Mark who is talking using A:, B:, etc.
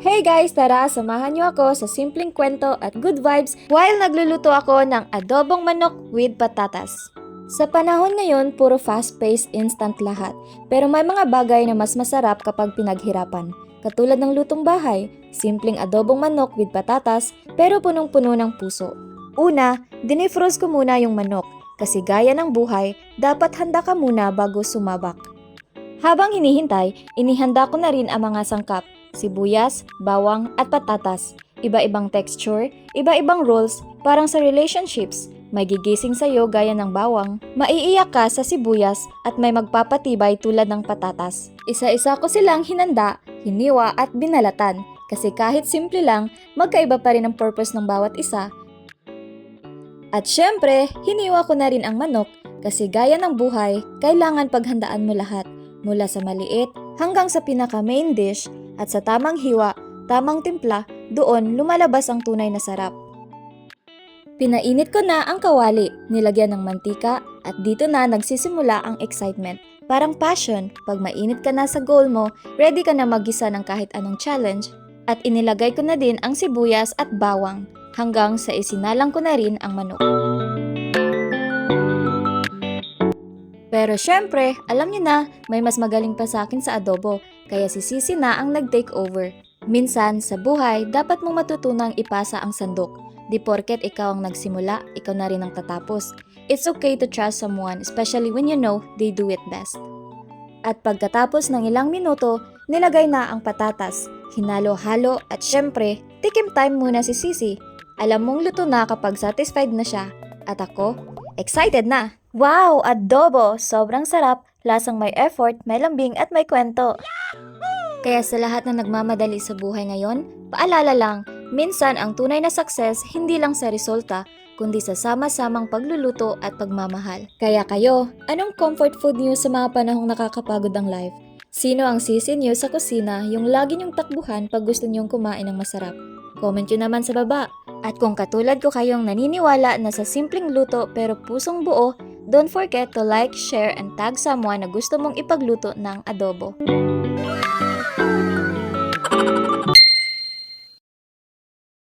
A: Hey guys, tara samahan niyo ako sa simpleng kwento at good vibes while nagluluto ako ng adobong manok with patatas. Sa panahon ngayon, puro fast-paced instant lahat. Pero may mga bagay na mas masarap kapag pinaghirapan. Katulad ng lutong bahay, simpleng adobong manok with patatas pero punong-puno ng puso. Una, dinifroze ko muna yung manok kasi gaya ng buhay, dapat handa ka muna bago sumabak. Habang hinihintay, inihanda ko na rin ang mga sangkap, sibuyas, bawang at patatas. Iba-ibang texture, iba-ibang roles, parang sa relationships. May gigising sa'yo gaya ng bawang, maiiyak ka sa sibuyas at may magpapatibay tulad ng patatas. Isa-isa ko silang hinanda, hiniwa at binalatan kasi kahit simple lang, magkaiba pa rin ang purpose ng bawat isa. At syempre, hiniwa ko na rin ang manok kasi gaya ng buhay, kailangan paghandaan mo lahat. Mula sa maliit hanggang sa pinaka-main dish at sa tamang hiwa, tamang timpla, doon lumalabas ang tunay na sarap. Pinainit ko na ang kawali, nilagyan ng mantika at dito na nagsisimula ang excitement. Parang passion, pag mainit ka na sa goal mo, ready ka na maggisa ng kahit anong challenge. At inilagay ko na din ang sibuyas at bawang hanggang sa isinalang ko na rin ang manok. Pero syempre, alam niyo na, may mas magaling pa sa akin sa adobo, kaya si Sisi na ang nag-take over. Minsan, sa buhay, dapat mong matutunang ipasa ang sandok. Di porket ikaw ang nagsimula, ikaw na rin ang tatapos. It's okay to trust someone, especially when you know they do it best. At pagkatapos ng ilang minuto, nilagay na ang patatas, hinalo-halo at syempre, tikim time muna si Sisi. Alam mong luto na kapag satisfied na siya. At ako, excited na! Wow! Adobo! Sobrang sarap, lasang may effort, may lambing at may kwento. Kaya sa lahat na nagmamadali sa buhay ngayon, paalala lang, minsan ang tunay na success hindi lang sa resulta, kundi sa sama-samang pagluluto at pagmamahal. Kaya kayo, anong comfort food niyo sa mga panahong nakakapagod ang life? Sino ang sisi niyo sa kusina yung lagi niyong takbuhan pag gusto niyong kumain ng masarap? Comment nyo naman sa baba. At kung katulad ko kayong naniniwala na sa simpleng luto pero pusong buo, don't forget to like, share, and tag someone na gusto mong ipagluto ng adobo.